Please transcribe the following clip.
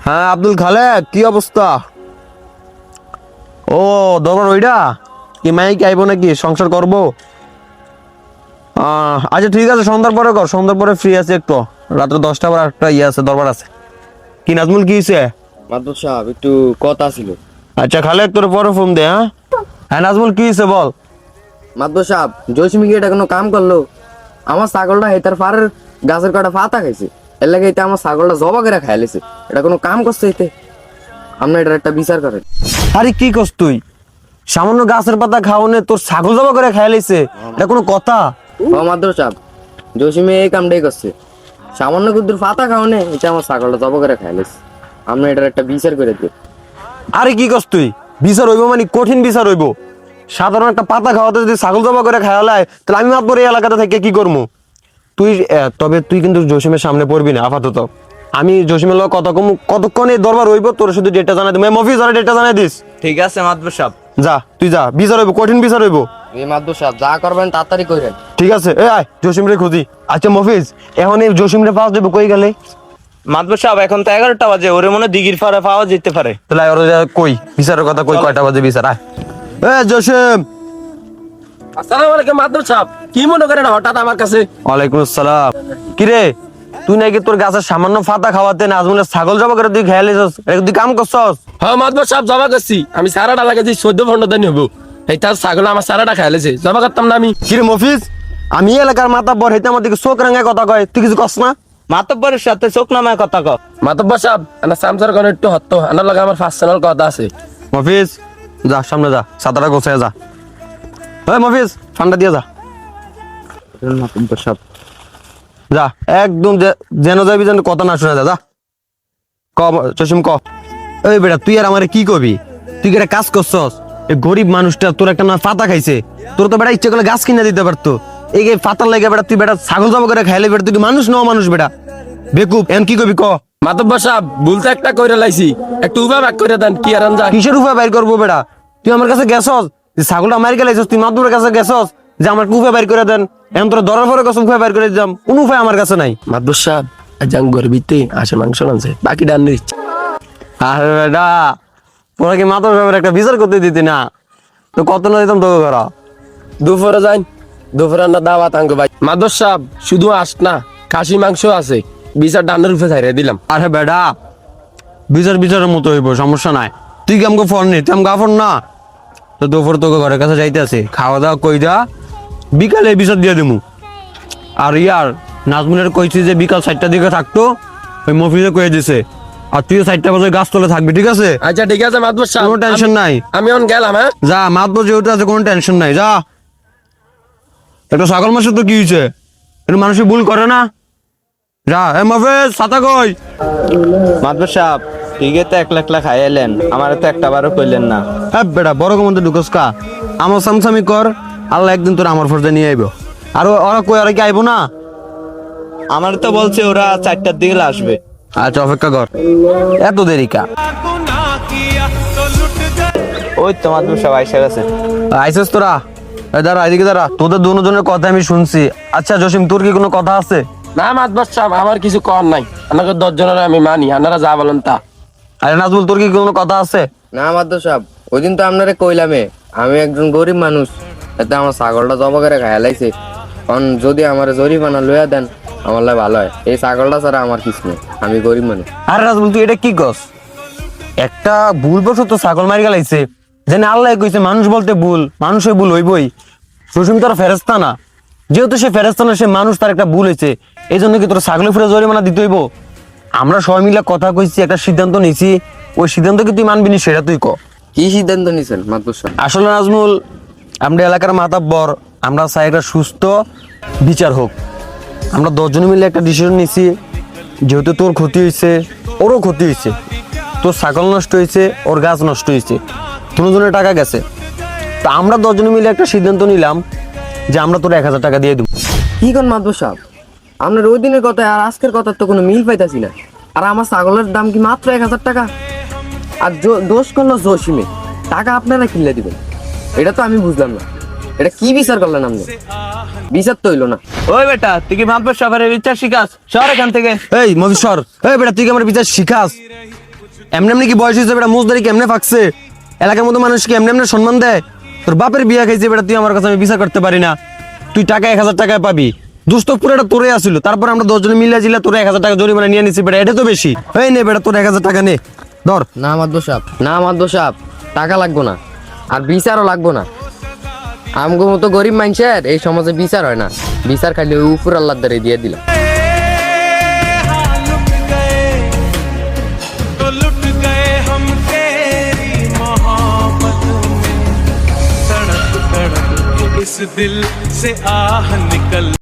হ্যাঁ আব্দুল খালেক, কি অবস্থা? ও দরবার ওইটা কি মাইক আইব নাকি? সংসার করব? আচ্ছা ঠিক আছে, সন্ধ্যার পরে কর, সন্ধ্যার পরে ফ্রি আছে একটু। রাত্রে 10টা বার একটা ইয়ে আছে, দরবার আছে। কি নাজমুল, কি হয়েছে? মাদুর সাহেব একটু কথা ছিল। আচ্ছা খালেক, তোর পরে ফোন দে। হ্যাঁ হ্যাঁ নাজমুল, কি হয়েছে বল। মাদুর সাহেব, জয়সিমি কি এটা কোনো কাম করলো? আমার ছাগলটা হেতার ফারের গাছের কটা পাতা খাইছে, এর লাগে এটা আমার ছাগলটা জবা করে খাইলেছে। এটা কোনো কাম করছে এতে? আপনি এটার একটা বিচার করেন। আরে কি করছ তুই? সামান্য গাছের পাতা খাওয়ানে তোর ছাগল জবা করে খেয়ে লাইছে? এটা কোনো কথা? ও মাদুর সাহেব, জয়সিমি এই কামটাই করছে। সামান্য কুদ্দুর পাতা খাওয়ানে এটা আমার ছাগলটা জবা করে খাইলেছে। আপনি এটার একটা বিচার করে দিন। আরে কি করছ তুই? বিচার হইব মানে কঠিন বিচার হইব। সাধারণ একটা পাতা খাওয়াতে যদি ছাগল জবা করে খাওয়ালায়, তাহলে আমি মাতবর এই এলাকাতে থেকে কি করবো? তুই তবে তুই কিন্তু জসিমের সামনে পড়বি না আপাতত। আমি জসিমের লোক কতক্ষণ এই দরবার হইব, তোর শুধু ডেটটা জানাই দিই। মফিজ আর ডেটটা জানাই দিস। ঠিক আছে মাদবর সাহেব। যা তুই যা, বিচার হইব, কঠিন বিচার হইব। এই মাদুর সাহেব যা করবেন তাড়াতাড়ি করেন। ঠিক আছে, এ আয় জসিম রে খুঁজি। আচ্ছা মফিজ, এখন এই জসিম রে পাওয়া যাবে কই গেলে? মাদবর সাহেব এখন তো 11টা বাজে, ওরে মনে দিঘির পাড়ে পাওয়া যেতে পারে। তাহলে আয়, ওরে কই বিচারের কথা কই, কয়টা বাজে বিচার? আয় এ জসিম। আসসালামু আলাইকুম মাদুর সাহেব, কি মনে করেন হঠাৎ আমার কাছে? ওয়ালাইকুম আসসালাম। কিরে, তুই নাকি তোর গাছের সামান্য ফাতা খাওয়াতে নাজমুলের ছাগল জবা করে তুই খেয়ালি তুই কাম করছস? হ্যাঁ মাদুর সাহেব, জমা করছি। আমি সারাটা লাগাইছি 14-15 দিন হবো। এই তার ছাগল আমার সারাটা খাইলেছে, জমা করতাম না আমি। কিরে মফিজ, আমি এলাকার মাতা বর হইতে আমার দিকে চোখ রাঙায় কথা কয়, তুই কিছু কস না? মাতব্বরের সাথে চোখ নামায় কথা কও। মাদুর সাহেব, আমার সামসার কোন একটু হত্য আমার লাগে আমার পার্সোনাল কথা আছে। মফিজ যা, সামনে যা, ছাতাটা গোছায় যা। হ্যাঁ মফিজ, ঠান্ডা দিয়ে যা। মাদুর সাহেব যা একদম, যেন যাবি যেন কথা না শুনে যা। ক চশিম ক। এই বেটা, তুই আর আমারে কি কবি? তুই কি একটা কাজ করছস? এই গরিব মানুষটা তোর একটা না পাতা খাইছে, তোর তো বেটা ইচ্ছে করলে গাছ কিনে দিতে পারতো। এই যে পাতার লাগে বেটা, তুই বেটা ছাগল জবা করে খাইলে বেটা, তুই কি মানুষ নও? মানুষ বেটা বেকুব, এন কি কবি ক। মাদুর সাহেব, ভুলতে একটা কইরা লাইছি, একটু উবা ব্যাক করে দেন। কি আর যা কিসের উপায় বাইর করবো বেটা? তুই আমার কাছে গেছস, যে ছাগলটা মারি গেলাইছস, তুই মাদুরের কাছে গেছস যে আমার উপায় বাইর করে দেন। এখন তোর ধরার পরে কাছে উপায় বাইর করে দিলাম, কোন উপায় আমার কাছে নাই। মাদুর সাহেব, যাং গর্বিতে আসে মাংস আনছে, বাকি ডান দিচ্ছে। আরে বেটা, তোরা কি মাদুর সাহেবের একটা বিচার করতে দিতি না? তো কত না দিতাম তোকে করা। দুপুরে যাই, দুপুরে না দাওয়াত আঙ্গো ভাই। মাদুর সাহেব, শুধু আস না, খাসি মাংস আছে, বিচার ডানের উপরে ছাইড়ে দিলাম। আরে বেটা, বিচারের মতো হইব, সমস্যা নাই। তুই কি আমাকে ফোন নি? তুই আমাকে ফোন না তো দুপুর তোকে ঘরের কাছে যাইতে আছে, খাওয়া দাওয়া কই দা, বিকালে বিচার দিয়ে দিমু। আর ইয়ার নাজমুলের কইছি যে বিকাল 4টার দিকে থাকতো, ওই মফিজে কয়ে দিছে। আর তুইও 4টা বাজে গাছ তলে থাকবি, ঠিক আছে? আচ্ছা ঠিক আছে মাদুর সাহেব, কোনো টেনশন নাই। আমি এখন গেলাম। হ্যাঁ যা, মাতবো যেহেতু আছে, কোনো টেনশন নাই, যা। একটা ছাগল মাসে তো কি হয়েছে? একটু মানুষ ভুল করে না? যা। এ মফিজ, ছাতা কই? মাদবর সাহেব, ঠিকই তো 1 লাখ খাই এলেন, আমার তো একটা বারও কইলেন না। হ্যাঁ বেটা, বড় কমতে ঢুকস কা? আমার সামসামি কর, আল্লাহ একদিন তোর আমার ফর্জে নিয়ে আইব। আর ওরা কই, আর কি আইব না? আমার তো বলছে ওরা 4টার দিকে আসবে। আচ্ছা অপেক্ষা কর, এত দেরি কা? ওই তো মাদবর সাহেব আইসা গেছে। আইসেস তোরা? দাঁড়া, এদিকে দাঁড়া, তোদের দুজনের কথা আমি শুনছি। আচ্ছা জসিম, তোর কি কোনো কথা আছে? না মাদবর সাহেব, আমার কিছু কর নাই। আপনাকে 10 জনের আমি মানি, আপনারা যা বলেন তা। আরে নাজমুল, তোর কি কোনো কথা আছে? না মাদুর সাহেব, ওই দিন তো আপনারে কইলামে আমি একজন গরিব মানুষ, এতে আমার ছাগলটা জবা করে খাইলাইছে। কারণ যদি আমার জরিমানা লইয়া দেন আমার লাগে ভালো হয়। এই ছাগলটা ছাড়া আমার কিছু নেই, আমি গরিব মানুষ। আরে নাজমুল, তুই এটা কি কস? একটা ভুল বশত ছাগল মারি গেলাইছে, যেন আল্লাহ কইছে মানুষ বলতে ভুল, মানুষের ভুল হইবই। জসিম তোর ফেরেস্তা না, যেহেতু সে ফেরেস্তা না, সে মানুষ, তার একটা ভুল হয়েছে। এই জন্য কি তোর ছাগলের ফুটে জরিমানা দিতে হইব? আমরা সবাই মিলে কথা কইছি, একটা সিদ্ধান্ত নিছি, ওই সিদ্ধান্ত কি তুই মানবি নি সেটা তুই ক। কি সিদ্ধান্ত নিছেন মাদুর সাহেব? আসলে নাজমুল, আমরা এলাকার মাতাব্বর, আমরা চাই একটা সুস্থ বিচার হোক। আমরা 10 জন মিলে একটা ডিসিশন নিছি, যেহেতু তোর ক্ষতি হয়েছে, ওরও ক্ষতি হয়েছে। তোর ছাগল নষ্ট হয়েছে, ওর গাছ নষ্ট হয়েছে, দুজনের টাকা গেছে। তো আমরা 10 জন মিলে একটা সিদ্ধান্ত নিলাম যে আমরা তোর 1000 টাকা দিয়ে দেবো। কি কোন মাদুর সাহেব, আপনার ওই দিনের কথা আর আজকের কথার তো কোনো মিল পাইতাছি না। আর আমার ছাগলের দাম কি মাত্র 1000 টাকা? আর দোষ করলো জসিমে, টাকা আপনারা কিনলে দিবেন, এটা তো আমি বুঝলাম না। এটা কি বিচার করলেন আপনি? বিচার তো হইলো না। ওই বেটা তুই কি মাতবর সাহেবের বিচার শিখাস? সর এখান থেকে। এই মফিসর, এই বেটা তুই কি আমার বিচার শিখাস? এমনি এমনি কি বয়স হয়েছে বেটা, মুজদারি কেমনে ফাঁকছে, এলাকার মতো মানুষকে এমনি এমনি সম্মান দেয়? তোর বাপের বিয়া খাইছে বেটা, তুই আমার কাছে আমি বিচার করতে পারি না? তুই টাকা 1000 টাকায় পাবি, দুষ্ট পুরোটা তোরে আসিল, তারপর আমরা 10 জনে মিলে জিলা তোরে 1000 টাকা জরিমানা নিয়ে নিছি বেটা, এটা তো বেশি। এই নে বেটা তোর 1000 টাকা নে, ধর। না মাদবর সাহেব, না মাদবর সাহেব, টাকা লাগবো না, আর বিচারও লাগবো না। আমগো মতো গরিব মানুষের এই সমাজে বিচার হয় না, বিচার খাইলে ওই উপর আল্লাহর দ্বারে দিয়ে দিলাম। तो लुट गए हम तेरी मोहब्बत में, तड़प तड़प के इस दिल से आह निकल